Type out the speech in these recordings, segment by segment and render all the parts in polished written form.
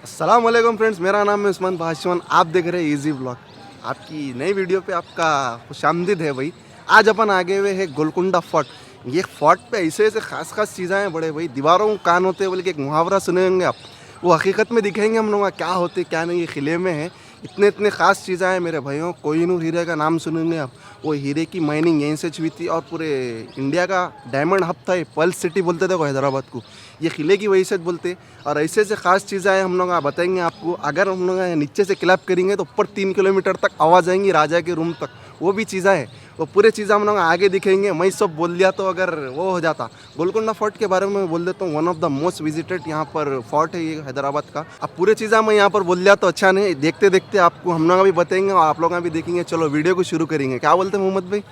अस्सलाम वालेकुम फ्रेंड्स, मेरा नाम है उस्मान भाषवन। आप देख रहे हैं इजी ब्लॉग। आपकी नई वीडियो पे आपका खुशामदीद है भाई। आज अपन आगे हुए हैं गोलकुंडा फोर्ट। ये फोर्ट पे ऐसे ऐसे खास चीज़ें हैं बड़े भाई, दीवारों को कान होते हैं बोल के एक मुहावरा सुने होंगे आप। वो हकीकत में दिखेंगे हम लोग क्या होते क्या नहीं। ये किले में है, इतने इतने ख़ास चीज़ें हैं मेरे भाइयों। कोहिनूर हीरे का नाम सुनेंगे आप। वो हीरे की माइनिंग यहीं से हुई थी और पूरे इंडिया का डायमंड हब था। ये पर्ल सिटी बोलते थे हैदराबाद को, ये किले की वजह से बोलते। और ऐसे ऐसे ख़ास चीज़ें हैं हम लोग बताएंगे आपको। अगर हम लोग नीचे से क्लैप करेंगे तो ऊपर 3 किलोमीटर तक आवाज़ आएंगी राजा के रूम तक। वो भी चीज़ें हैं, वो पूरे चीज़ें हम लोग आगे दिखेंगे। मैं सब बोल दिया तो अगर वो हो जाता। गोलकुंडा फोर्ट के बारे में बोल देता हूँ, one of the most visited यहाँ पर फोर्ट है ये हैदराबाद का। अब पूरे चीज़ें मैं यहाँ पर बोल दिया तो अच्छा नहीं, देखते देखते आपको हम लोग भी बताएंगे और आप लोग भी देखेंगे। चलो वीडियो को शुरू करेंगे। क्या बोलते हैं मोहम्मद भाई?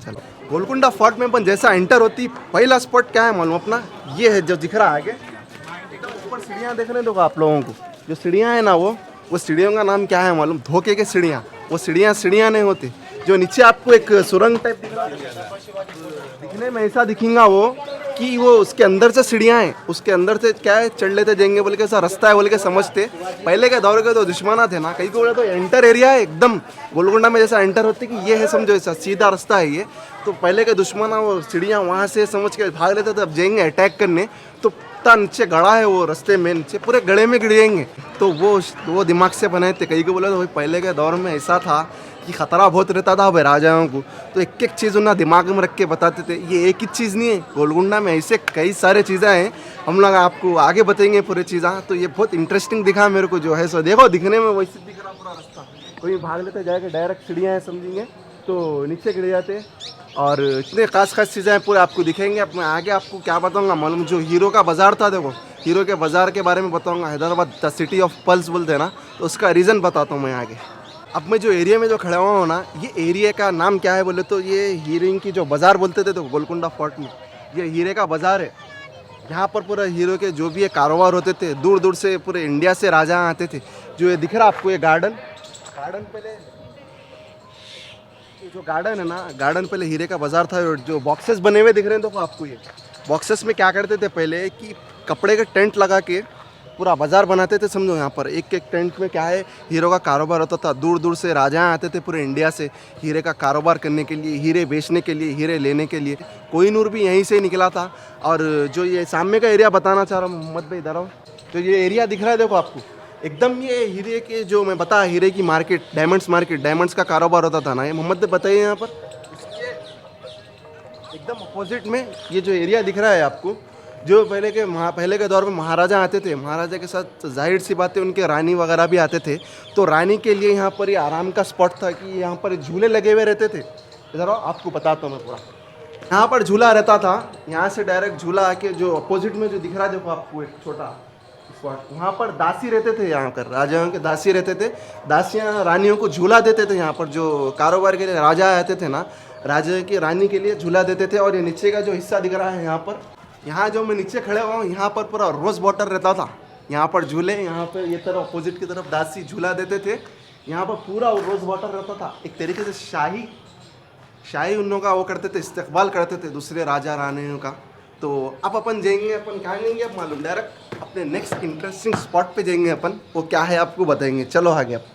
चलो, गोलकुंडा फोर्ट में अपन जैसा एंटर होती, पहला स्पॉट क्या है मालूम अपना? ये है जो दिख रहा है आगे, एकदम ऊपर सीढ़ियाँ देखने दो आप लोगों को। जो सीढ़ियाँ हैं ना, वो सीढ़ियों का नाम क्या है मालूम? धोखे के सीढ़ियाँ। वो सीढ़ियाँ नहीं होती। जो नीचे आपको एक सुरंग टाइप दिखने में ऐसा दिखेगा वो कि वो उसके अंदर से सीढ़ियाँ हैं, उसके अंदर से क्या है चढ़ लेते जाएंगे बोल के, ऐसा रास्ता है बोल के समझते। पहले के दौर के तो दुश्मना थे ना, कहीं को बोले तो एंटर एरिया है एकदम गोलकुंडा में जैसा एंटर होते कि ये है, समझो ऐसा सीधा रास्ता है ये। तो पहले के दुश्मना वो सीढ़ियाँ वहाँ से समझ के भाग लेते थे। अब जाएंगे अटैक करने तो इतना नीचे गड़ा है वो रास्ते में, नीचे पूरे गड़े में गिर जाएंगे। तो वो दिमाग से बनाए थे। कहीं को बोले तो भाई पहले के दौर में ऐसा था कि ख़तरा बहुत रहता था भाई राजाओं को। तो एक एक चीज़ उन्हें दिमाग में रख के बताते थे। ये एक ही चीज़ नहीं है, गोलकुंडा में ऐसे कई सारे चीज़ें हैं, हम लोग आपको आगे बताएंगे पूरे चीज़ें। तो ये बहुत इंटरेस्टिंग दिखा मेरे को जो है सो। देखो दिखने में वैसे दिख रहा पूरा रास्ता, कोई भाग लेते जाएगा डायरेक्ट सीढ़ियाँ हैं समझेंगे तो नीचे गिर जाते। और इतने खास चीज़ें हैं पूरे आपको दिखेंगे। अब मैं आगे आपको क्या बताऊँगा मालूम? जो हीरो का बाज़ार था, देखो हीरो के बाज़ार के बारे में बताऊँगा। Hyderabad the city of pearls बोलते हैं ना, तो उसका रीज़न बताता हूँ मैं आगे। अब मैं जो एरिया में जो खड़ा हुआ हूँ ना, ये एरिया का नाम क्या है बोले तो ये हीरे की जो बाज़ार बोलते थे तो गोलकुंडा फोर्ट में ये हीरे का बाज़ार है। यहाँ पर पूरा हीरो के जो भी ये कारोबार होते थे, दूर दूर से पूरे इंडिया से राजा आते थे। जो ये दिख रहा आपको ये गार्डन पहले, ये जो गार्डन है ना, गार्डन पहले हीरे का बाज़ार था। जो बॉक्सेस बने हुए दिख रहे हैं देखो आपको, ये बॉक्सेस में क्या करते थे पहले कि कपड़े के टेंट लगा के पूरा बाज़ार बनाते थे समझो। यहाँ पर एक एक टेंट में क्या है हीरो का कारोबार होता था। दूर दूर से राजा आते थे पूरे इंडिया से हीरे का कारोबार करने के लिए, हीरे बेचने के लिए, हीरे लेने के लिए। कोहिनूर भी यहीं से निकला था। और जो ये सामने का एरिया बताना चाह रहा हूँ मोहम्मद भाई, इधर आओ। तो ये एरिया दिख रहा है देखो आपको, एकदम ये हीरे के जो मैं बता, हीरे की मार्केट, डायमंड्स का कारोबार होता था ना। ये मोहम्मद भाई बताइए, यहाँ पर एकदम अपोजिट में ये जो एरिया दिख रहा है आपको, जो पहले के दौर में महाराजा आते थे, महाराजा के साथ जाहिर सी बात है उनके रानी वगैरह भी आते थे। तो रानी के लिए यहाँ पर ये आराम का स्पॉट था कि यहाँ पर झूले लगे हुए रहते थे। इधर आओ आपको बताता हूँ मैं पूरा। यहाँ पर झूला रहता था, यहाँ से डायरेक्ट झूला आके जो अपोजिट में जो दिख रहा है देखो आपको एक छोटा स्पॉट, वहाँ पर दासी रहते थे। यहाँ पर राजाओं के दासी रहते थे। दासियाँ रानियों को झूला देते थे। यहाँ पर जो कारोबार के लिए राजा आते थे ना, राजा की रानी के लिए झूला देते थे। और ये नीचे का जो हिस्सा दिख रहा है यहाँ पर, यहाँ जो मैं नीचे खड़े हुआ हूँ, यहाँ पर पूरा रोज़ वाटर रहता था। यहाँ पर झूले, यहाँ पर ये तरफ अपोजिट की तरफ दासी झूला देते थे। यहाँ पर पूरा रोज़ वाटर रहता था। एक तरीके से शाही उन लोगों का वो करते थे, इस्तकबाल करते थे दूसरे राजा रानियों का। तो अब अपन जाएंगे, अपन कहाँ जाएंगे अब मालूम? डायरेक्ट अपने नेक्स्ट इंटरेस्टिंग स्पॉट पे जाएंगे अपन। वो क्या है आपको बताएंगे, चलो आगे अब।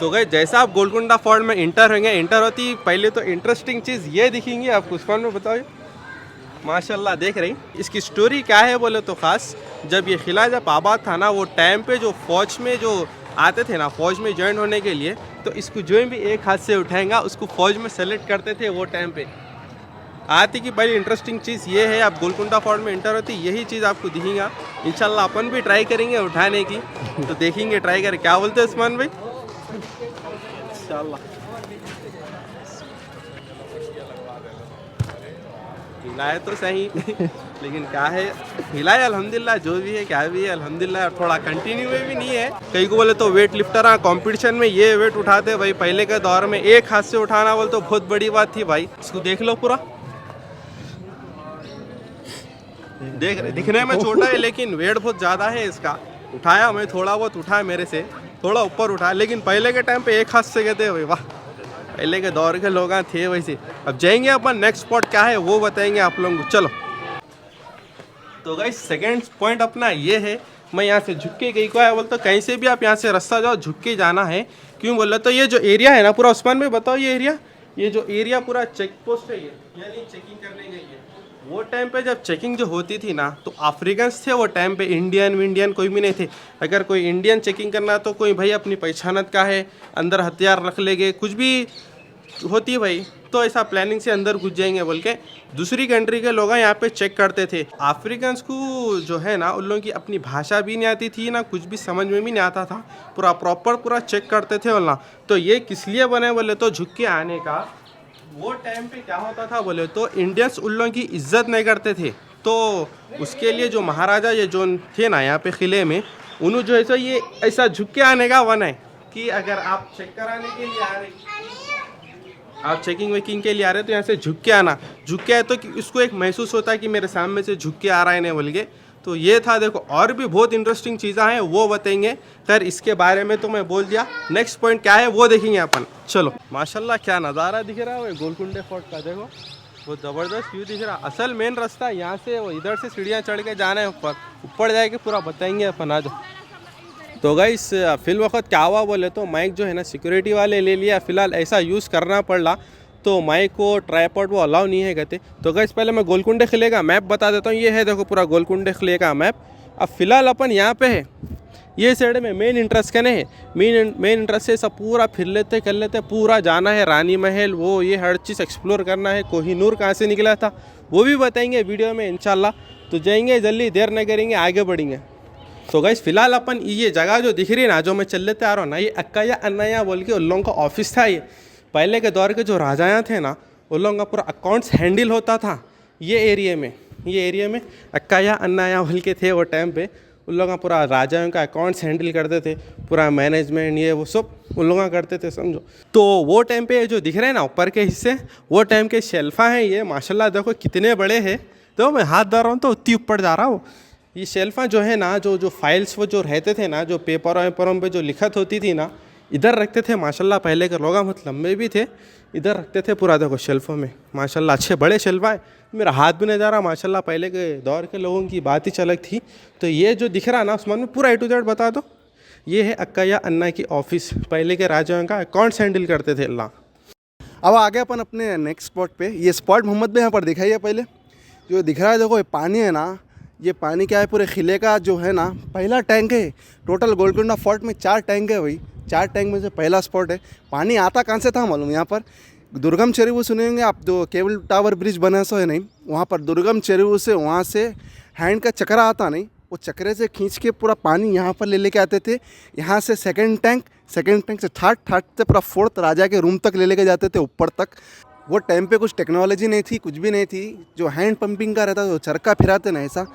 तो गए जैसा आप गोलकुंडा फोर्ट में इंटर होंगे, इंटर होती पहले तो इंटरेस्टिंग चीज़ ये दिखेंगी आपको। उस्मान में बताओ, माशाल्लाह देख रही इसकी स्टोरी क्या है बोले तो ख़ास जब ये किला जब आबाद था ना, वो टाइम पे जो फ़ौज में जो आते थे ना, फ़ौज में ज्वाइन होने के लिए, तो इसको जो भी एक हाथ से उठाएगा उसको फ़ौज में सेलेक्ट करते थे वो टाइम पे। आती की पहली इंटरेस्टिंग चीज़ ये है, आप गोलकुंडा फोर्ट में इंटर होती यही चीज़ आपको दिखेगा। इंशाल्लाह अपन भी ट्राई करेंगे उठाने की, तो देखेंगे ट्राई करें। क्या बोलते हैं उस्मान भाई? इंशाल्लाह हिलाए तो सही लेकिन क्या है, हिलाए अल्हम्दुलिल्लाह, जो भी है क्या भी है अल्हम्दुलिल्लाह। थोड़ा कंटिन्यू में भी नहीं है। कई को बोले तो वेट लिफ्टर कंपटीशन में ये वेट उठाते भाई। पहले के दौर में एक हाथ से उठाना बोले तो बहुत बड़ी बात थी भाई। इसको देख लो पूरा, देख रहे दिखने में छोटा है लेकिन वेट बहुत ज़्यादा है इसका। उठाया मैं, थोड़ा बहुत उठाया, मेरे से थोड़ा ऊपर उठाया, लेकिन पहले के टाइम पे एक हाथ से कहते भाई, वाह पहले के दौर के लोग थे वैसे। अब जाएंगे अपन नेक्स्ट स्पॉट क्या है वो बताएंगे आप लोगों को, चलो। तो गाइस सेकंड पॉइंट अपना ये है, मैं यहाँ से झुक के गई को है बोलते, कहीं से भी आप यहाँ से रास्ता जाओ झुक के जाना है। क्यों बोल रहे, तो ये जो एरिया है ना पूरा, उस्मान में बताओ, ये जो एरिया पूरा चेक पोस्ट है, ये यानी चेकिंग करने गई है। वो टाइम पे जब चेकिंग जो होती थी ना, तो अफ्रीकन्स थे वो टाइम पे, इंडियन कोई भी नहीं थे। अगर कोई इंडियन चेकिंग करना तो कोई भाई अपनी पहचानत का है, अंदर हथियार रख लेंगे, कुछ भी होती है भाई, तो ऐसा प्लानिंग से अंदर घुस जाएंगे बोल के दूसरी कंट्री के लोग यहाँ पे चेक करते थे। अफ्रीकन्स को जो है ना, उन लोगों की अपनी भाषा भी नहीं आती थी ना, कुछ भी समझ में भी नहीं आता था, पूरा प्रॉपर पूरा चेक करते थे बोलना। तो ये किस लिए बने बोले तो झुक के आने का। वो टाइम पे क्या होता था बोले तो इंडियंस उन लोगों की इज्जत नहीं करते थे, तो उसके लिए जो महाराजा ये जो थे ना यहाँ पे किले में, उन्होंने जो ऐसा ये ऐसा झुक के आने का वन है कि अगर आप चेक कराने के लिए आ रहे, आप चेकिंग वेकिंग के लिए आ रहे तो यहाँ से झुक के आना। झुक के आए तो उसको एक महसूस होता है कि मेरे सामने से झुक के आ रहा है नहीं बोल के। तो ये था, देखो और भी बहुत इंटरेस्टिंग चीज़ें हैं वो बताएंगे। खैर इसके बारे में तो मैं बोल दिया, नेक्स्ट पॉइंट क्या है वो देखेंगे अपन। चलो माशाल्लाह क्या नज़ारा दिख रहा है वो गोलकुंडे फोर्ट का, देखो वो ज़बरदस्त व्यू दिख रहा है। असल मेन रास्ता यहाँ से वो इधर से सीढ़ियाँ चढ़ के जाना है ऊपर जाके पूरा बताएंगे अपन आज। तो गाइस फिल वक्त क्या हुआ बोले तो माइक जो है ना सिक्योरिटी वाले ले लिया, फ़िलहाल ऐसा यूज़ करना पड़ा तो माइक को ट्राइपॉड वो अलाउ नहीं है कहते। तो गाइस पहले मैं गोलकुंडे किले का मैप बता देता हूँ। ये है देखो पूरा गोलकुंडे किले का मैप। अब फ़िलहाल अपन यहाँ पे है, ये साइड में मेन इंटरेस्ट कहने है, मेन इंटरेस्ट से सब पूरा फिर लेते कर लेते, पूरा जाना है रानी महल, वो ये हर चीज़ एक्सप्लोर करना है। कोहिनूर कहाँ से निकला था वो भी बताएंगे वीडियो में इंशाल्लाह। तो जाएंगे जल्दी, देर नहीं करेंगे, आगे बढ़ेंगे। तो गाइस फिलहाल अपन ये जगह जो दिख रही है ना, जो मैं चल लेते आ रहा हूँ ना, ये अक्काया अन्नाया बोल के उन लोगों का ऑफिस था। ये पहले के दौर के जो राजाएँ थे ना, उन लोगों का पूरा अकाउंट्स हैंडल होता था ये एरिया में अक्काया अन्नाया बोल के थे वो टाइम पे। उन लोगों का पूरा राजाओं का अकाउंट्स हैंडल करते थे, पूरा मैनेजमेंट ये वो सब उन लोगों का करते थे समझो। तो वो टाइम पे जो दिख रहे हैं ना ऊपर के हिस्से, वो टाइम के शेल्फा हैं ये, माशाल्लाह देखो कितने बड़े हैं। तो मैं हाथ डाल रहा हूँ तो उतनी ऊपर जा रहा हूँ। ये शेल्फा जो है ना, जो फाइल्स वो जो रहते थे ना, जो पेपरों पे जो लिखत होती थी ना, इधर रखते थे माशाल्लाह। पहले के लोग बहुत लंबे भी थे, इधर रखते थे पूरा देखो शेल्फों में, माशाल्लाह अच्छे बड़े शेल्फा है। मेरा हाथ भी नहीं जा रहा माशाल्लाह, पहले के दौर के लोगों की बात ही अलग थी। तो ये जो दिख रहा ना उस्मान में, पूरा A to Z बता दो। ये है अक्काया अन्ना की ऑफिस, पहले के राजाओं का अकाउंट्स हैंडल करते थे अल्लाह। अब आगे अपन अपने नेक्स्ट स्पॉट पे। ये स्पॉट मोहम्मद भाई यहाँ पर दिखाइए। पहले जो दिख रहा है देखो, ये पानी है ना, ये पानी क्या है, पूरे किले का जो है ना पहला टैंक है। टोटल गोलकुंडा फोर्ट में 4 टैंक है भाई, 4 टैंक में से पहला स्पॉट है। पानी आता कहाँ से था मालूम, यहाँ पर दुर्गम चेरुवू सुनेंगे आप, जो केबल टावर ब्रिज बना सो है नहीं, वहाँ पर दुर्गम चेरुवू से वहाँ से हैंड का चक्रा आता नहीं, वो चक्रे से खींच के पूरा पानी यहाँ पर लेके आते थे। यहाँ से सेकंड टैंक से थर्ड से पूरा 4th राजा के रूम तक लेके जाते थे ऊपर तक। वो टाइम पे कुछ टेक्नोलॉजी नहीं थी, कुछ भी नहीं थी। जो हैंड पंपिंग का रहता था, जो चरखा फिराते ना, ऐसा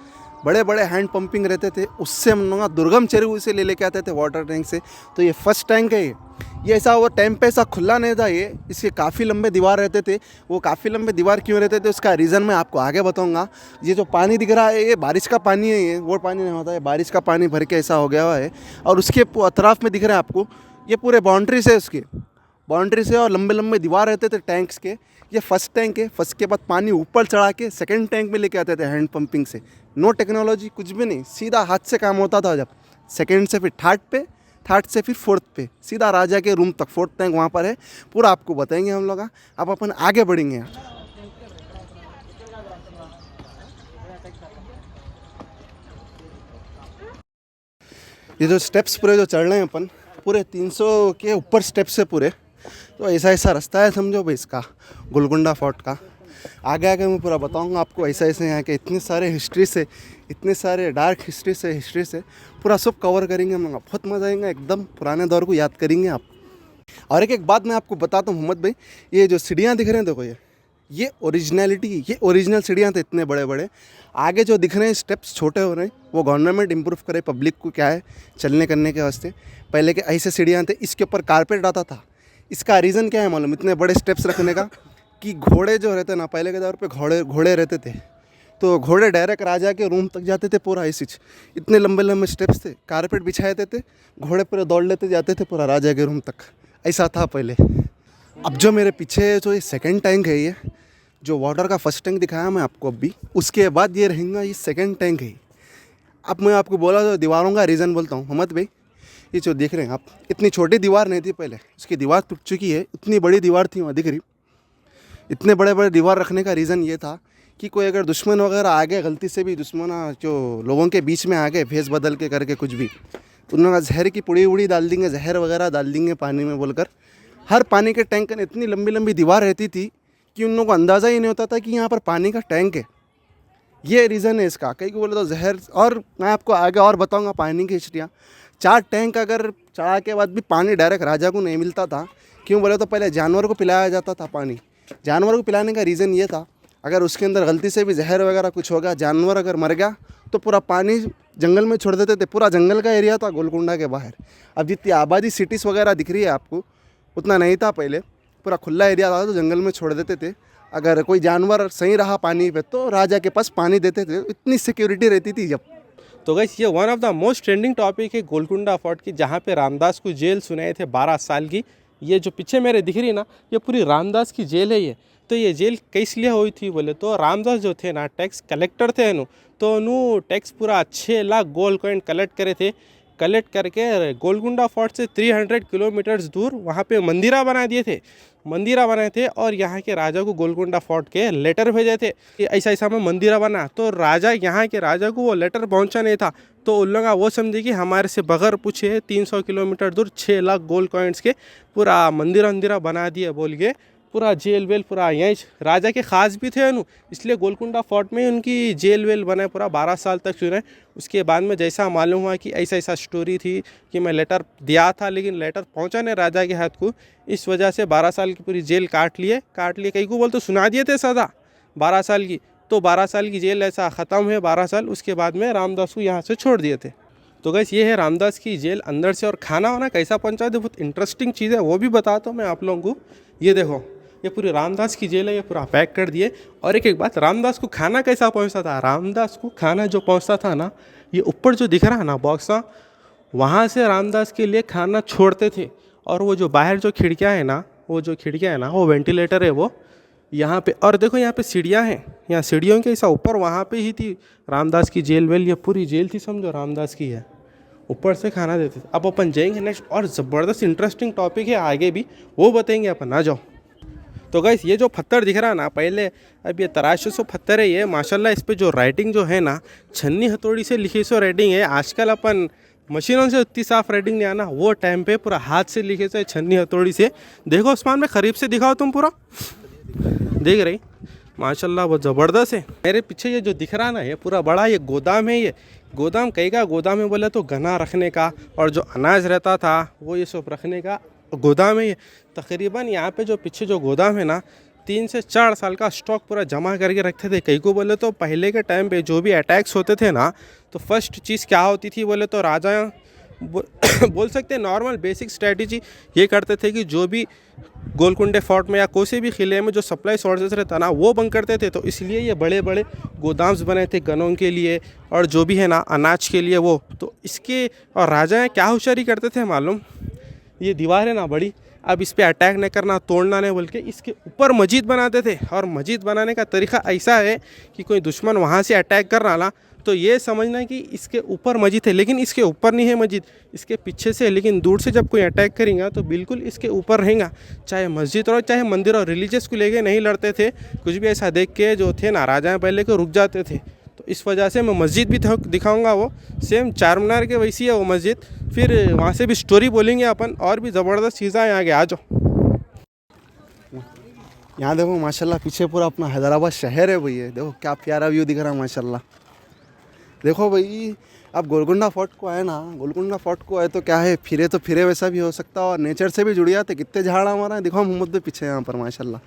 बड़े बड़े हैंड पंपिंग रहते थे, उससे हम लोग दुर्गम चेरुवू से लेके आते थे वाटर टैंक से। तो ये फर्स्ट टैंक है। ये ऐसा वो टाइम पे ऐसा खुला नहीं था ये, इसके काफ़ी लंबे दीवार रहते थे। वो काफ़ी लंबे दीवार क्यों रहते थे उसका रीज़न मैं आपको आगे बताऊंगा। ये जो पानी दिख रहा है ये बारिश का पानी है, ये वो पानी नहीं होता है, बारिश का पानी भर के ऐसा हो गया हुआ है। और उसके अतराफ में दिख रहा है आपको, ये पूरे बाउंड्री से, उसके बाउंड्री से और लंबे लंबे दीवार रहते थे टैंक्स के। ये फर्स्ट टैंक है। फर्स्ट के बाद पानी ऊपर चढ़ा के सेकंड टैंक में लेके आते थे हैंड पंपिंग से। नो टेक्नोलॉजी, कुछ भी नहीं, सीधा हाथ से काम होता था। जब सेकंड से फिर थर्ड से फिर 4th पे सीधा राजा के रूम तक 4th टैंक वहाँ पर है। पूरा आपको बताएंगे हम लोग। अब अपन आगे बढ़ेंगे। ये जो स्टेप्स पूरे जो चढ़ रहे हैं अपन, पूरे 300 के ऊपर स्टेप्स है पूरे। तो ऐसा रास्ता है समझो भाई इसका, गोलकुंडा फोर्ट का। आगे मैं पूरा बताऊंगा आपको। ऐसे यहाँ के इतने सारे हिस्ट्री से, इतने सारे डार्क हिस्ट्री से पूरा सब कवर करेंगे हम लोग। बहुत मज़ा आएगा, एकदम पुराने दौर को याद करेंगे आप। और एक बात मैं आपको बताता हूँ मोहम्मद भाई, ये जो सीढ़ियाँ दिख रहे हैं देखो, ये ओरिजिनल सीढ़ियाँ थे, इतने बड़े बड़े। आगे जो दिख रहे हैं स्टेप्स छोटे हो रहे हैं, वो गवर्नमेंट इम्प्रूव करे पब्लिक को क्या है चलने करने के वास्ते। पहले के ऐसे सीढ़ियाँ थे, इसके ऊपर कारपेट आता था। इसका रीज़न क्या है मालूम, इतने बड़े स्टेप्स रखने का, कि घोड़े जो रहते ना, पहले के दौर पे घोड़े रहते थे, तो घोड़े डायरेक्ट राजा के रूम तक जाते थे पूरा। ऐसे इतने लंबे स्टेप्स थे, कारपेट बिछाए थे, घोड़े पूरे दौड़ लेते जाते थे पूरा राजा के रूम तक। ऐसा था पहले। अब जो मेरे पीछे जो ये सेकंड टैंक है, ये जो वाटर का फर्स्ट टैंक दिखाया मैं आपको अभी, उसके बाद ये रहेगा ये सेकंड टैंक है। अब मैं आपको बोला तो दीवारों का रीज़न बोलता हूँ मोहम्मद भाई। ये जो देख रहे हैं आप, इतनी छोटी दीवार नहीं थी पहले, इसकी दीवार टूट चुकी है, इतनी बड़ी दीवार थी वहाँ दिख रही। इतने बड़े बड़े दीवार रखने का रीज़न ये था कि कोई अगर दुश्मन वगैरह आ गए, गलती से भी दुश्मन जो लोगों के बीच में आ गए भेस बदल के करके कुछ भी, तो उन्होंने जहर की पुड़ी उड़ी डाल देंगे, जहर वगैरह डाल देंगे पानी में बोलकर। हर पानी के टैंक में इतनी लंबी लंबी दीवार रहती थी कि उन लोगों को अंदाज़ा ही नहीं होता था कि यहाँ पर पानी का टैंक है। ये रीज़न है इसका। कई को बोले तो जहर, और मैं आपको आगे और बताऊँगा पानी की हिस्ट्रियाँ। 4 टैंक अगर चढ़ा के बाद भी पानी डायरेक्ट राजा को नहीं मिलता था। क्यों बोले तो पहले जानवर को पिलाया जाता था पानी। जानवर को पिलाने का रीज़न ये था, अगर उसके अंदर गलती से भी जहर वगैरह कुछ हो गया, जानवर अगर मर गया तो पूरा पानी जंगल में छोड़ देते थे। पूरा जंगल का एरिया था गोलकुंडा के बाहर। अब जितनी आबादी सिटीज़ वगैरह दिख रही है आपको, उतना नहीं था पहले। पूरा खुला एरिया था तो जंगल में छोड़ देते थे। अगर कोई जानवर सही रहा पानी पे तो राजा के पास पानी देते थे। इतनी सिक्योरिटी रहती थी जब। तो गाइस ये one of the most trending topic है गोलकुंडा फोर्ट की, जहाँ पे रामदास को जेल सुनाए थे 12 साल की। ये जो पीछे मेरे दिख रही ना, ये पूरी रामदास की जेल है ये। तो ये जेल किस लिए हुई थी बोले तो रामदास जो थे ना टैक्स कलेक्टर थे नु, तो नु टैक्स पूरा 6 लाख गोल्ड कॉइन कलेक्ट करे थे। कलेक्ट करके गोलकुंडा फोर्ट से 300 किलोमीटर्स दूर वहाँ पे मंदिरा बना दिए थे। मंदिरा बनाए थे और यहाँ के राजा को गोलकुंडा फोर्ट के लेटर भेजे थे कि ऐसा ऐसा में मंदिरा बना। तो राजा, यहाँ के राजा को वो लेटर पहुँचा नहीं था, तो उन लोग वो समझे कि हमारे से बगैर पूछे 300 किलोमीटर दूर 6 लाख गोल्ड कॉइन्स के पूरा मंदिरा बना दिए बोल के पूरा जेल वेल पूरा यहीं राजा के ख़ास भी थे नु, इसलिए गोलकुंडा फोर्ट में उनकी जेल वेल बनाए पूरा 12 साल तक सुने। उसके बाद में जैसा मालूम हुआ कि ऐसा ऐसा स्टोरी थी कि मैं लेटर दिया था लेकिन लेटर पहुंचा नहीं राजा के हाथ को, इस वजह से 12 साल की पूरी जेल काट लिए। कई को बोल तो सुना दिए थे सज़ा 12 साल की, तो 12 साल की जेल ऐसा ख़त्म हुए 12 साल। उसके बाद में रामदास को यहाँ से छोड़ दिए थे। तो गैस ये है रामदास की जेल अंदर से। और खाना वाना कैसा पहुँचा दे, बहुत इंटरेस्टिंग चीज़ है, वो भी बताता हूँ मैं आप लोगों को। ये देखो, ये पूरी रामदास की जेल है, ये पूरा पैक कर दिए। और एक बात, रामदास को खाना कैसा पहुंचता था? रामदास को खाना जो पहुंचता था ना, ये ऊपर जो दिख रहा है ना बॉक्स, वहाँ से रामदास के लिए खाना छोड़ते थे। और वो जो बाहर जो खिड़कियाँ है ना, वो वेंटिलेटर है वो यहाँ पे। और देखो यहाँ पे सीढ़ियाँ हैं, यहाँ सीढ़ियों के ऐसा ऊपर वहाँ पे ही थी रामदास की जेल वेल। ये पूरी जेल थी समझो रामदास की है, ऊपर से खाना देते थे। अब अपन जाएंगे नेक्स्ट, और ज़बरदस्त इंटरेस्टिंग टॉपिक है आगे भी, वो बताएंगे अपन। आ जाओ। तो गाइस ये जो पत्थर दिख रहा है ना, पहले अब ये तराशे सौ पत्थर है ये माशाल्लाह। इस पे जो राइटिंग जो है ना, छन्नी हथौड़ी से लिखी सो राइटिंग है। आजकल अपन मशीनों से उतनी साफ राइटिंग नहीं आना, वो टाइम पे पूरा हाथ से लिखे से छन्नी हथौड़ी से। देखो उस्मान में करीब से दिखाओ तुम, पूरा देख रही माशाल्लाह, बहुत ज़बरदस्त है। मेरे पीछे ये जो दिख रहा है ना, ये पूरा बड़ा ये गोदाम है। ये गोदाम कई का गोदाम है बोले तो गन्ना रखने का, और जो अनाज रहता था वो ये सब रखने का गोदाम है ये। तकरीबन यहाँ पे जो पीछे जो गोदाम है ना, 3 से 4 साल का स्टॉक पूरा जमा करके रखते थे। कई को बोले तो पहले के टाइम पे जो भी अटैक्स होते थे ना, तो फर्स्ट चीज़ क्या होती थी बोले तो राजा बोल सकते हैं नॉर्मल बेसिक स्ट्रेटजी ये करते थे कि जो भी गोलकुंडे फोर्ट में या कोई भी किले में जो सप्लाई सोर्सेज रहता ना, वो बंद करते थे। तो इसलिए ये बड़े बड़े गोदाम्स बने थे गनों के लिए और जो भी है ना अनाज के लिए वो। तो इसके और राजा क्या होशियारी करते थे मालूम, ये दीवार है ना बड़ी, अब इस पर अटैक नहीं करना, तोड़ना नहीं बोल के इसके ऊपर मस्जिद बनाते थे। और मस्जिद बनाने का तरीका ऐसा है कि कोई दुश्मन वहाँ से अटैक कर रहा ना, तो ये समझना कि इसके ऊपर मस्जिद है, लेकिन इसके ऊपर नहीं है मस्जिद, इसके पीछे से है। लेकिन दूर से जब कोई अटैक करेगा तो बिल्कुल इसके ऊपर रहेगा, चाहे मस्जिद और चाहे मंदिर। और रिलीजियस को लेके नहीं लड़ते थे, कुछ भी ऐसा देख के जो थे ना राजा पहले के रुक जाते थे। तो इस वजह से मैं मस्जिद भी दिखाऊंगा, वो सेम चार मीनार के वैसी है वो मस्जिद। फिर वहाँ से भी स्टोरी बोलेंगे अपन, और भी ज़बरदस्त चीज़ें हैं आगे। आ जाओ। यहाँ देखो माशाल्लाह पीछे पूरा अपना हैदराबाद शहर है भैया। देखो क्या प्यारा व्यू दिख रहा है माशाल्लाह। देखो भाई, अब गोलकुंडा फोर्ट को आए ना, गोलकुंडा फोर्ट को आए तो क्या है, फिरे वैसा भी हो सकता है और नेचर से भी जुड़ जाते। कितने झाड़ हमारा है, देखो मोहम्मद भाई पीछे यहाँ पर माशाल्लाह,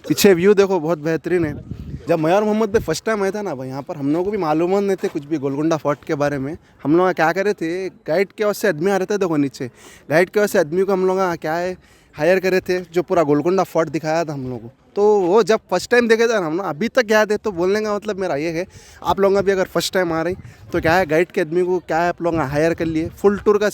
पीछे व्यू देखो बहुत बेहतरीन है। जब मैं और मोहम्मद भाई फर्स्ट टाइम आया था ना भाई यहाँ पर, हम लोगों को भी मालूम नहीं थे कुछ भी गोलकुंडा फोर्ट के बारे में। हम लोग क्या करे थे, गाइड के वजह से आदमी आ रहे थे, देखो नीचे गाइड के वजह से आदमी को हम लोग क्या है हायर करे थे, जो पूरा गोलकुंडा फोर्ट दिखाया था हम लोगों को। तो वो जब फर्स्ट टाइम देखे थे हम लोग, अभी तक याद है। तो बोलने का मतलब मेरा ये है, आप लोग भी अगर फर्स्ट टाइम आ रही तो क्या है, गाइड के आदमी को क्या है आप लोग हायर कर लिए। फुल टूर का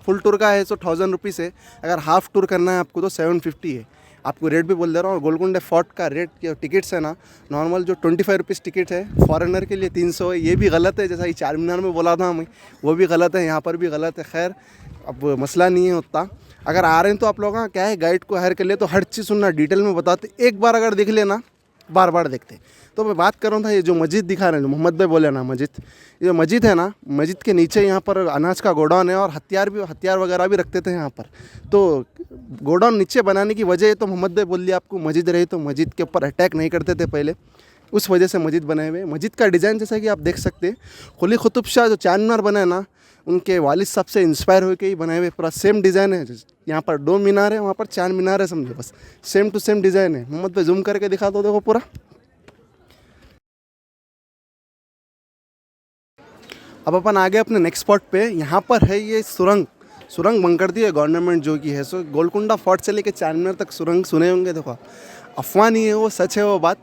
फुल टूर का है तो 1000 रुपीज़ है। अगर हाफ़ टूर करना है आपको तो 750 है। आपको रेट भी बोल दे रहा हूँ। गोलकुंडा फोर्ट का रेट जो टिकट्स है ना, नॉर्मल जो 25 रुपीज़ टिकट है, फॉरेनर के लिए 300 है। ये भी गलत है, जैसा ये चार मीनार में बोला था हमें, वो भी गलत है, यहाँ पर भी गलत है। खैर अब मसला नहीं है उतना। अगर आ रहे हैं तो आप लोग क्या है, गाइड को हायर कर ले तो हर चीज़ सुनना, डिटेल में बताते, एक बार अगर देख लेना बार बार देखते। तो मैं बात कर रहा था, ये जो मस्जिद दिखा रहे हैं, जो मोहम्मद भाई बोले ना मस्जिद, ये जो मस्जिद है ना, मस्जिद के नीचे यहाँ पर अनाज का गोडाउन है और हथियार वगैरह भी रखते थे यहाँ पर। तो गोडाउन नीचे बनाने की वजह तो मोहम्मद भाई बोल दिया आपको, मस्जिद रही तो मस्जिद के ऊपर अटैक नहीं करते थे पहले, उस वजह से मस्जिद बनाए हुए। मस्जिद का डिज़ाइन जैसा कि आप देख सकते हैं, कुली कुतुब शाह जो चार मीनार बना है ना, उनके वालिद साहब से इंस्पायर होकर ही बनाए हुए, पूरा सेम डिज़ाइन है। यहाँ पर 2 मीनार है, वहाँ पर 4 मीनार है, समझो बस सेम टू सेम डिज़ाइन है। मोहम्मद भाई जूम करके दिखा दो, देखो पूरा। अब अपन आ गए अपने नेक्स्ट स्पॉट पे। यहाँ पर है ये सुरंग बंद कर दी है गवर्नमेंट जो की है। सो गोलकुंडा फोर्ट से लेके चार मीनार तक सुरंग सुने होंगे, देखो अफवाह नहीं है वो, सच है वो बात।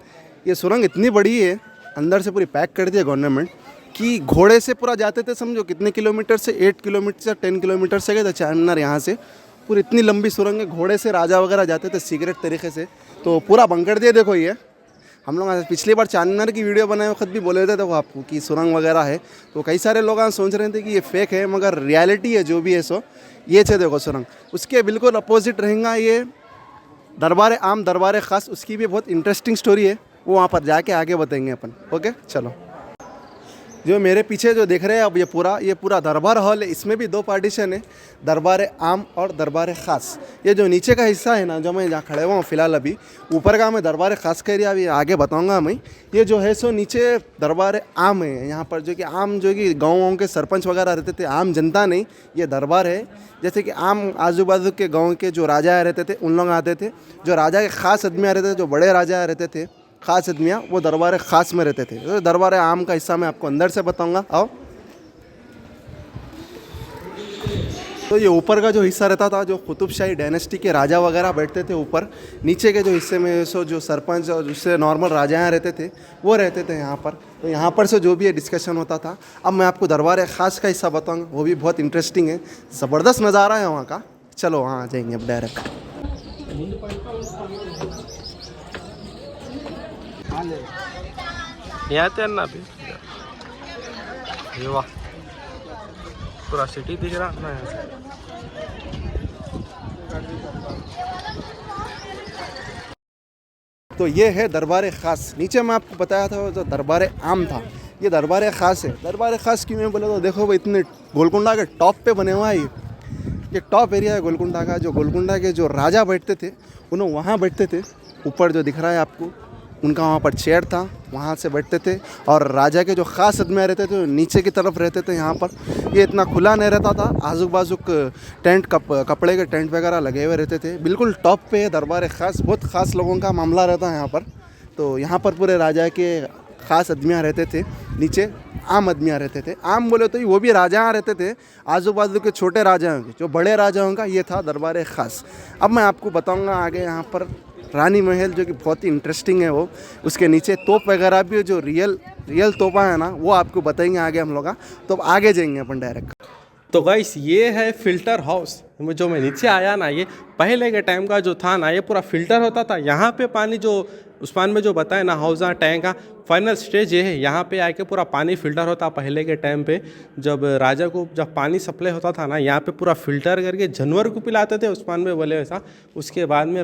ये सुरंग इतनी बड़ी है, अंदर से पूरी पैक कर दी है गवर्नमेंट, कि घोड़े से पूरा जाते थे, समझो कितने किलोमीटर से, 8 किलोमीटर से 10 किलोमीटर से गए थे चार मीनार यहाँ से। पूरी इतनी लंबी सुरंग है, घोड़े से राजा वगैरह जाते थे सीक्रेट तरीके से। तो पूरा बंद कर दिया। देखो ये हम लोग पिछली बार चार मीनार की वीडियो बनाए वक्त भी बोले थे, देखो आपको कि सुरंग वगैरह है। तो कई सारे लोग सोच रहे थे कि ये फेक है, मगर रियलिटी है जो भी है। सो ये है देखो सुरंग। उसके बिल्कुल अपोजिट रहेगा ये दरबार आम, दरबार ख़ास। उसकी भी बहुत इंटरेस्टिंग स्टोरी है, वो वहाँ पर जाके आगे बताएंगे अपन। ओके चलो। जो मेरे पीछे जो देख रहे हैं अब, ये पूरा दरबार हॉल है। इसमें भी 2 पार्टीशन है, दरबार आम और दरबार ख़ास। ये जो नीचे का हिस्सा है ना, जो मैं जहाँ खड़े हुआ हूँ फिलहाल अभी, ऊपर का मैं दरबार ख़ास का एरिया अभी आगे बताऊँगा मैं। ये जो है सो नीचे दरबार आम है, यहाँ पर जो कि आम जो कि गाँव के सरपंच वगैरह रहते थे, आम जनता नहीं, ये दरबार है। जैसे कि आम आजू बाजू के गाँव के जो राजा रहते थे उन लोग आते थे, जो राजा के ख़ास आदमी रहते थे, जो बड़े राजा रहते थे ख़ास आदमियाँ, वो दरबार ख़ास में रहते थे। तो दरबार आम का हिस्सा मैं आपको अंदर से बताऊंगा। आओ। तो ये ऊपर का जो हिस्सा रहता था, जो कुतुबशाही डायनेस्टी के राजा वगैरह बैठते थे ऊपर। नीचे के जो हिस्से में सो जो सरपंच और जिससे नॉर्मल राजा रहते थे वो रहते थे यहाँ पर। तो यहाँ पर से जो भी है डिस्कशन होता था। अब मैं आपको दरबार ख़ास का हिस्सा बताऊँगा, वो भी बहुत इंटरेस्टिंग है, ज़बरदस्त नज़ारा है वहाँ का। चलो वहाँ आ जाएंगे अब डायरेक्ट। यहाँ थे ना अभी, ये वाह पूरा सिटी दिख रहा ना यहाँ से। तो ये है दरबार ख़ास। नीचे मैं आपको बताया था जो दरबार आम था, ये दरबार ख़ास है। दरबार ख़ास क्यों मैं बोला, तो देखो भाई इतने गोलकुंडा के टॉप पे बने हुआ है ये टॉप एरिया है गोलकुंडा का। जो गोलकुंडा के जो राजा बैठते थे उन्होंने वहाँ बैठते थे। ऊपर जो दिख रहा है आपको, उनका वहाँ पर चेयर था, वहाँ से बैठते थे। और राजा के जो ख़ास आदमी रहते थे नीचे की तरफ रहते थे यहाँ पर। ये इतना खुला नहीं रहता था, आजू बाजू टेंट कपड़े के टेंट वगैरह लगे हुए रहते थे। बिल्कुल टॉप पे है दरबार ख़ास, बहुत ख़ास लोगों का मामला रहता है यहाँ पर। तो यहाँ पर पूरे राजा के ख़ास आदमियाँ रहते थे, नीचे आम आदमियाँ रहते थे। आम बोले तो वो भी राजा रहते थे, आजू बाजू के छोटे राजाओं के, जो बड़े राजाओं का ये था दरबार ख़ास। अब मैं आपको बताऊँगा आगे यहाँ पर रानी महल, जो कि बहुत ही इंटरेस्टिंग है वो। उसके नीचे तोप वगैरह भी, जो रियल तोपा है ना, वो आपको बताएंगे आगे हम लोग। तो अब आगे जाएंगे अपन डायरेक्ट। तो गाइस ये है फ़िल्टर हाउस। जो मैं नीचे आया ना, ये पहले के टाइम का जो था ना, ये पूरा फ़िल्टर होता था। यहाँ पे पानी जो उस्मान में जो बताया ना, हौज़ा टैंक का फाइनल स्टेज ये है। यहाँ पे आके पूरा पानी फ़िल्टर होता। पहले के टाइम पे जब राजा को जब पानी सप्लाई होता था ना, यहाँ पे पूरा फ़िल्टर करके जानवर को पिलाते थे, उस्मान में बोले वैसा। उसके बाद में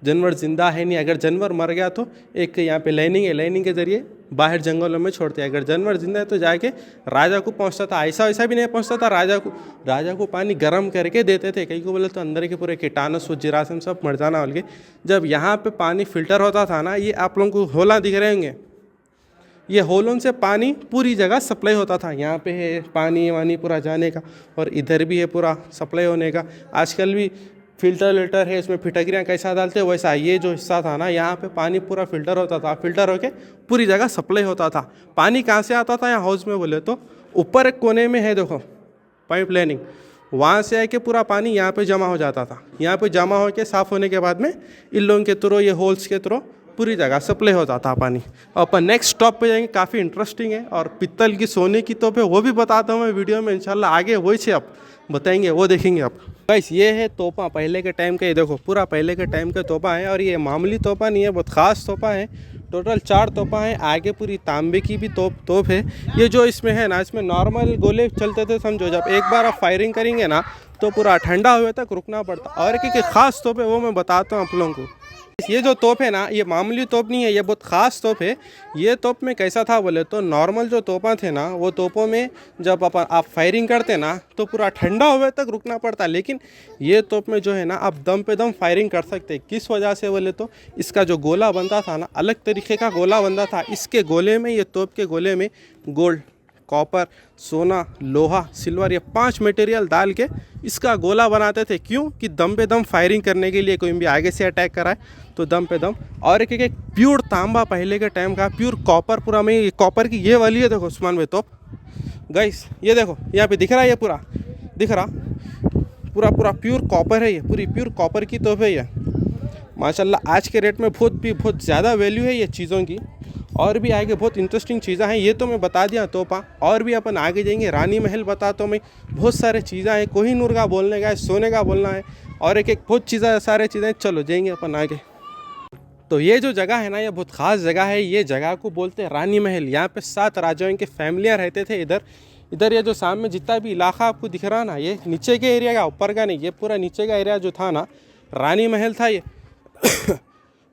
जानवर ज़िंदा है नहीं, अगर जानवर मर गया तो एक यहाँ पे लाइनिंग है, लाइनिंग के ज़रिए बाहर जंगलों में छोड़ते हैं। अगर जानवर जिंदा है तो जाके राजा को पहुंचता था। ऐसा वैसा भी नहीं पहुंचता था, राजा को पानी गर्म करके देते थे। कई को बोले तो अंदर के पूरे कीटाणु जीरासिम सब मर जाना बोल के। जब यहाँ पे पानी फ़िल्टर होता था ना, ये आप लोगों को होला दिख रहे होंगे, ये होलों से पानी पूरी जगह सप्लाई होता था। यहाँ पे है पानी वानी पूरा जाने का, और इधर भी है पूरा सप्लाई होने का। आजकल भी फ़िल्टर है, इसमें फिटकरियाँ कैसा डालते हैं वैसा। ये जो हिस्सा था ना, यहाँ पे पानी पूरा फ़िल्टर होता था, फ़िल्टर होके पूरी जगह सप्लाई होता था। पानी कहाँ से आता था यहाँ हाउस में बोले तो, ऊपर एक कोने में है देखो पाइप लाइनिंग, वहाँ से आके पूरा पानी यहाँ पे जमा हो जाता था। यहाँ पे जमा होके साफ़ होने के बाद में इन लोगों के थ्रू, ये होल्स के थ्रू पूरी जगह सप्लाई होता था पानी। अपन नेक्स्ट स्टॉप पे जाएंगे, काफ़ी इंटरेस्टिंग है। और पित्तल की सोने की तोप है, वो भी बताता हूँ मैं वीडियो में इंशाल्लाह आगे, वही से आप बताएंगे, वो देखेंगे आप। गाइस ये है तोपा पहले के टाइम का, ये देखो पूरा पहले के टाइम का तोपा है। और ये मामूली तोपा नहीं है, बहुत ख़ास तोपा है। टोटल 4 तोपा है, आगे पूरी तांबे की भी तोप है। ये जो इसमें है ना, इसमें नॉर्मल गोले चलते थे समझो, जब एक बार आप फायरिंग करेंगे ना तो पूरा ठंडा हुए तक रुकना पड़ता। और एक ख़ास तोप है, वो मैं बताता हूँ आप लोगों को। ये जो तोप है ना, ये मामूली तोप नहीं है, ये बहुत ख़ास तोप है। ये तोप में कैसा था बोले तो, नॉर्मल जो तोपा थे ना, वो तोपों में जब आप फायरिंग करते ना तो पूरा ठंडा हुए तक रुकना पड़ता। लेकिन ये तोप में जो है ना, आप दम पे दम फायरिंग कर सकते। किस वजह से बोले तो, इसका जो गोला बनता था ना, अलग तरीके का गोला बनता था। इसके गोले में, ये तोप के गोले में गोल्ड, कॉपर, सोना, लोहा, सिल्वर, ये 5 मटेरियल डाल के इसका गोला बनाते थे। क्यों कि दम पे दम फायरिंग करने के लिए, कोई भी आगे से अटैक कराए तो दम पे दम। और एक प्योर तांबा पहले के टाइम का, प्योर कॉपर पूरा में, कॉपर की ये वाली है देखो उस्मान भाई तोप। गाइस ये देखो यहाँ पे दिख रहा है, ये पूरा दिख रहा, पूरा प्योर कॉपर है। ये पूरी प्योर कॉपर की तोप है ये। माशाल्लाह आज के रेट में बहुत ज़्यादा वैल्यू है ये चीज़ों की। और भी आगे बहुत इंटरेस्टिंग चीज़ें हैं। ये तो मैं बता दिया तोपा, और भी अपन आगे जाएंगे। रानी महल बताता हूँ मैं, बहुत सारे चीज़ें हैं। कोहिनूर का बोलने का है, सोने का बोलना है, और एक बहुत चीज़ें, सारे चीज़ें। चलो जाएंगे अपन आगे। तो ये जो जगह है ना, ये बहुत ख़ास जगह है। ये जगह को बोलते हैं रानी महल। यहाँ पे 7 राजाओं के फैमिलियाँ रहते थे इधर। ये जो सामने जितना भी इलाका आपको दिख रहा ना, ये नीचे के एरिया का, ऊपर का नहीं, ये पूरा नीचे का एरिया जो था ना, रानी महल था ये।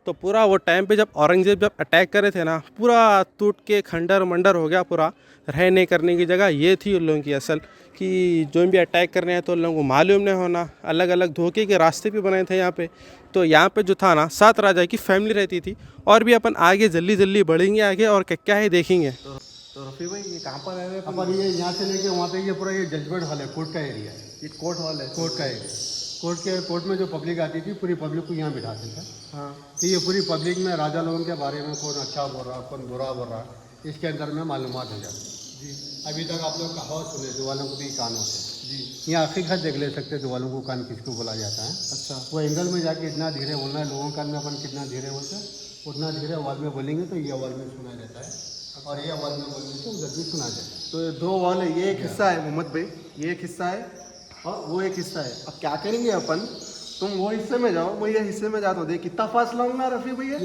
तो पूरा वो टाइम पे जब औरंगजेब जब अटैक करे थे ना, पूरा टूट के खंडर मंडर हो गया पूरा। रहने करने की जगह ये थी उन लोगों की असल, कि जो भी अटैक करने हैं तो उन लोगों को मालूम नहीं होना। अलग अलग धोखे के रास्ते भी बनाए थे यहाँ पे। तो यहाँ पे जो था ना, 7 राजा की फैमिली रहती थी। और भी अपन आगे जल्दी बढ़ेंगे आगे, और क्या है देखेंगे। तो रफ़ी भाई ये कहाँ पर है? अपन ये यहाँ से लेके वहाँ तक ये पूरा ये जजमेंट हॉल है, कोर्ट का एरिया है। ये कोर्ट हॉल है? कोर्ट का एरिया, कोर्ट में जो पब्लिक आती थी, पूरी पब्लिक को यहाँ बिठाते थे। हाँ। तो ये पूरी पब्लिक में राजा लोगों के बारे में कौन अच्छा बोल रहा, कौन बुरा बोल रहा, इसके अंदर में मालूमात हो जाती जी। अभी तक आप लोग कहावत सुने, दुआलों को भी कान होते हैं जी। यहाँ हकीकत देख ले सकते, दुआलों को कान किसको बोला जाता है। अच्छा। वो एंगल में जाके इतना धीरे बोलना है, लोगों कान में अपन कितना धीरे बोलते हैं, उतना धीरे आवाज़ में बोलेंगे तो ये आवाज़ में सुना जाता है, और ये आवाज़ में बोलेंगे तो उधर भी सुना जाता है। तो ये 2 वॉल है, ये एक हिस्सा है मोहम्मद भाई, ये एक हिस्सा है और वो एक हिस्सा है। अब क्या करेंगे अपन, तुम वो हिस्से में जाओ, मैं ये हिस्से में जाता हूँ। देख कितना फासला होगा रफ़ी भैया,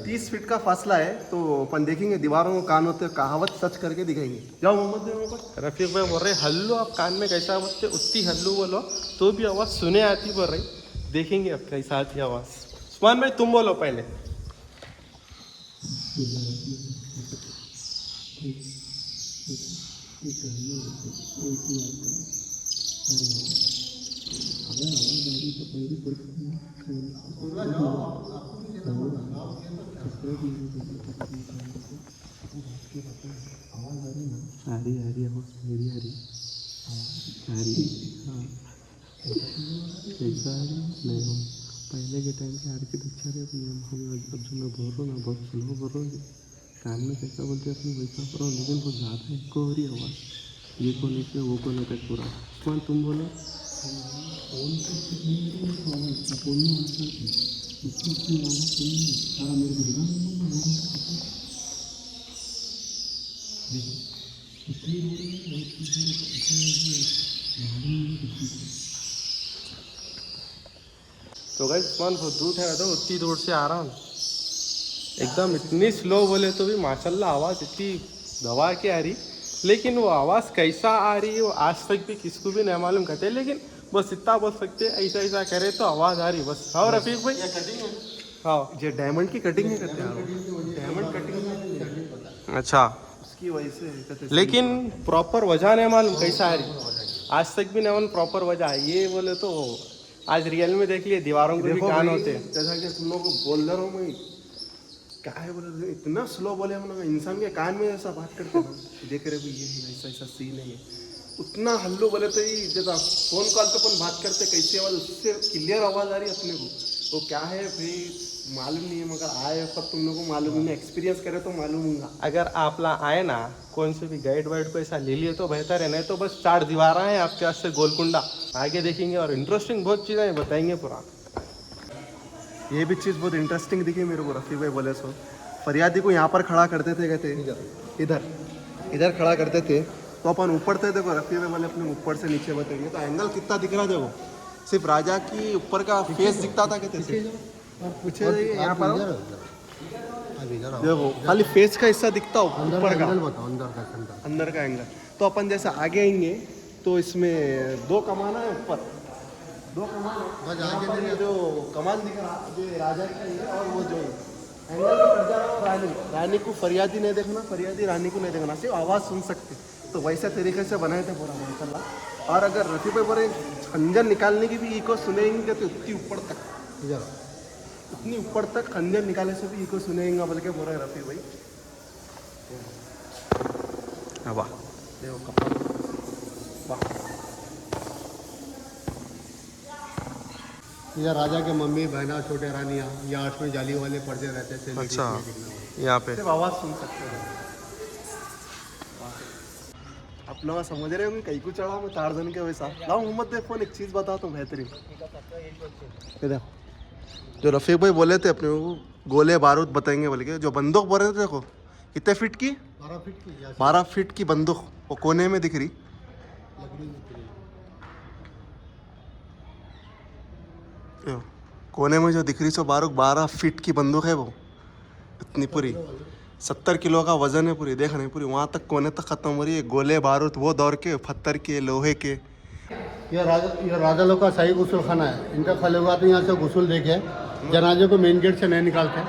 30 फीट का फासला है। तो अपन देखेंगे, दीवारों को कान होते, कहावत सच करके दिखाएंगे। जाओ मोहम्मद भाई वहाँ पर। रफ़ीक भाई बोल रहे हल्लो आप कान में कैसा बोलते, उतनी हल्लो बोलो तो भी आवाज़ सुने आती बोल रही। देखेंगे अब कैसा आती आवाज़। उस्मान भाई तुम बोलो पहले। पहले के टाइम के आर्किटेक्चर है, अब जो मैं बोल रहा हूँ ना, बहुत स्लो बोल रहा हूँ। कान में कैसा बोलते हैं अपने वैसा बोल रहा हूँ, लेकिन बहुत ज़्यादा इको हो रही आवाज़। ये कोने से वो कोने तक पूरा। कौन तुम बोलो? तो गाइस उस्मान बहुत दूर है, तो उतनी दूर से आ रहा हूँ एकदम। इतनी स्लो बोले तो भी माशाल्लाह आवाज़ इतनी दबा के आ रही। लेकिन वो आवाज़ कैसा आ रही है वो आज तक भी किसको भी नहीं मालूम करते। लेकिन बस इतना बोल सकते ऐसा करे तो आवाज़ आ रही बस। हाँ रफ़ीक भाई, हाँ ये डायमंड की कटिंग नहीं करते हैं, डायमंड कटिंग। अच्छा, उसकी वजह से कहते हैं। लेकिन प्रॉपर वजह नहीं मालूम कैसा आ रही, आज तक भी नहीं मालूम प्रॉपर वजह। ये बोले तो आज रियल में देख लिए, दीवारों के भी देखो कान भाई, होते हैं। जैसा कि तुम लोग को बोल रहा हूँ मैं, क्या है बोले, इतना स्लो बोले हम लोग, इंसान के कान में ऐसा बात करते हैं ना, देख रहे भाई ये ऐसा सीन है। उतना हल्लो बोले तो ही, जैसा फ़ोन कॉल पे अपन बात करते कैसी आवाज़, उससे क्लियर आवाज़ आ रही है अपने को। तो क्या है भाई मालूम नहीं है, मगर आए तब तुम लोग को मालूम नहीं, एक्सपीरियंस करे तो मालूम होगा। अगर आप ला आए ना, कौन से भी गाइड वाइड को ऐसा ले लिए तो बेहतर है, नहीं तो बस 4 दीवार हैं आपके पास से गोलकुंडा। आगे देखेंगे और इंटरेस्टिंग बहुत चीज़ें बताएंगे पूरा। ये भी चीज़ बहुत इंटरेस्टिंग दिखी मेरे को। रफ़ी भाई बोले सो फरियादी को यहाँ पर खड़ा करते थे, कहते इधर खड़ा करते थे। तो अपन ऊपर थे, देखो रफी में मैंने अपने ऊपर से नीचे बताएंगे तो एंगल कितना दिख रहा है। देखो सिर्फ राजा की ऊपर का फेस दिखता था कहते थे, पूछे यहाँ पर आओ। देखो खाली फेस का हिस्सा दिखता हो अंदर ऊपर का का, एंगल बताओ, अंदर का सेंटर। अंदर का एंगल। तो अपन जैसे आगे आएंगे तो इसमें दो कमाना है ऊपर, दो कमान बस यहाँ आगे पर नहीं ये जो कमान दिख रहा जो राजा का ही है, और वो जो एंगल पे कर जा रहा है रानी, रानी को फरियादी नहीं देखना, फरियादी रानी को नहीं देखना, सिर्फ आवाज़ सुन सकते। तो वैसे तरीके से बनाए थे पूरा माशाल्लाह। और अगर रफी पे पर खंजर निकालने की भी इको सुनेंगे तो उतनी ऊपर तक, इधर उतनी ऊपर तक खंजर निकालने से भी इको सुनेंगे बोल के बोल रहे रफी भाई। वाह देखो कपड़ा, वाह। इधर राजा के मम्मी बहना छोटे रानियाँ, या आठ में जाली वाले पर्दे रहते थे। अच्छा यहाँ पे सिर्फ आवाज़ सुन सकते हैं। आप लोग समझ रहे होंगे कहीं को चढ़ा मैं 4 जन के वैसा। लाओ मोहम्मद देख फोन एक चीज़ बताता हूँ बेहतरीन। ये देखो जो रफीक भाई बोले थे अपने को गोले बारूद बताएंगे बोल के, जो बंदूक बोल रहे थे देखो कितने फीट की, 12 फीट की या 12 फीट की बंदूक वो कोने में दिख रही। लकड़ी दिख रही है। यो, कोने में जो दिख रही सो 12 फीट की बंदूक है वो, इतनी पूरी 70 किलो का वजन है पूरी, देख नहीं पूरी वहाँ तक कोने तक खत्म हो रही है। गोले बारूद वो दौर के, पत्थर के, लोहे के। ये राजा लोग का शाही गुसल खाना है। इनका खाली हुआ तो यहाँ से गुसल देके जनाजे को मेन गेट से नहीं निकालते।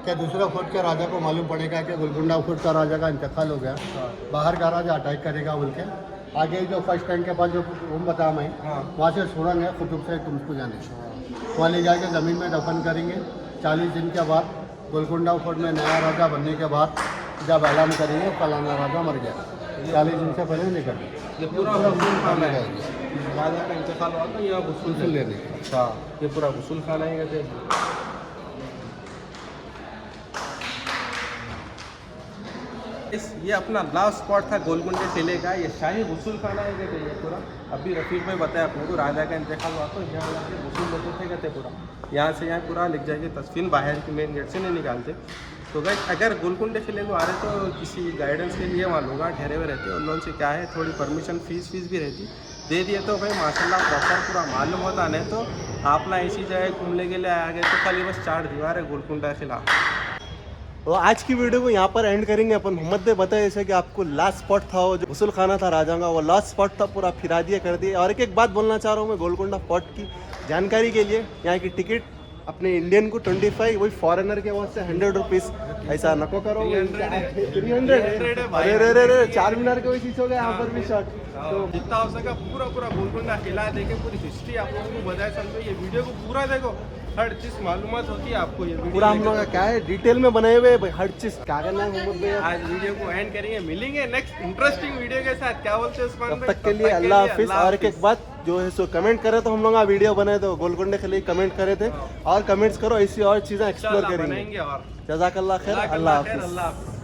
क्या दूसरा फुट के राजा को मालूम पड़ेगा कि गोलकुंडा फुट का राजा का इंतकाल हो गया, बाहर का राजा अटैक करेगा बोल के। आगे जो फर्स्ट टैंक के पास जो रूम बताया मैं, वहाँ से सुरंग है कुतुब से तुमको जाने, वहाँ ले जाके ज़मीन में दफन करेंगे। 40 दिन के बाद गोलकुंडा फोर्ट में नया राजा बनने के बाद जब ऐलान करेंगे फलाना राजा मर गया, 40 दिन से पहले नहीं करेंगे। ये पूरा गुसूल खाना है, राजा का इंतकाल हुआ था यहाँ गुसल लेने के। अच्छा ये पूरा गुसूल खाना है कहते हैं। ये अपना लास्ट स्पॉट था गोलकुंडे किले का, ये शाही गुसूल खाना है कहते हैं ये पूरा। अभी रफीक भाई बताया अपने को राजा का इंतकाल हुआ तो यहाँ जाके गुसूल लेते थे कहते पूरा, यहाँ से यहाँ पूरा लिख जाएगी तस्वीर, बाहर की मेन गेट से नहीं निकालते। तो गाइस अगर गोलकुंडे किले को आ रहे तो किसी गाइडेंस के लिए वहाँ लोग ठहरे हुए रहते, उन लोगों से क्या है थोड़ी परमिशन फीस भी रहती, दे दिए तो भाई माशाल्लाह प्रॉपर पूरा मालूम होता। नहीं तो आप ना ऐसी जगह घूमने के लिए आ गए तो खाली बस 4 दीवार है गोलकुंडा किला। तो आज की वीडियो को यहाँ पर एंड करेंगे अपन। मोहम्मद ने बताया जैसे कि आपको लास्ट स्पॉट था वो जो गुसल खाना था राजा का, वो लास्ट स्पॉट था, पूरा फिरा दिया कर दिया। और एक बात बोलना चाह रहा हूँ मैं गोलकुंडा फोर्ट की जानकारी के लिए, यहाँ की टिकट अपने इंडियन को 25, वही फॉरेनर के वहाँ से 100 रुपीज़। ऐसा नको करो, 300 अरे 4 मीनार के वही चीज़ हो गया यहाँ पर भी शॉट। तो जितना हो सका पूरा गोलकुंडा किला देखे, पूरी हिस्ट्री आप लोगों को बताए समझो। ये वीडियो को पूरा देखो, हर चीज़ मालूमात होती है आपको। ये पूरा हम लोग क्या है डिटेल में बनाए हुए भाई, हर चीज़ क्या करना है मोहम्मद भाई। आज वीडियो को एंड करेंगे, मिलेंगे नेक्स्ट इंटरेस्टिंग वीडियो के साथ। क्या बोलते हैं उस्मान तब भाई? तक के लिए अल्लाह हाफिज़। और एक बात जो है सो कमेंट करे तो हम लोग वीडियो बनाए थे गोलकुंडे के लिए, कमेंट करे थे और कमेंट्स करो, ऐसी और चीज़ें एक्सप्लोर करेंगे। और जज़ाकल्लाह खैर, अल्लाह हाफिज़। अल्लाह हाफिज़।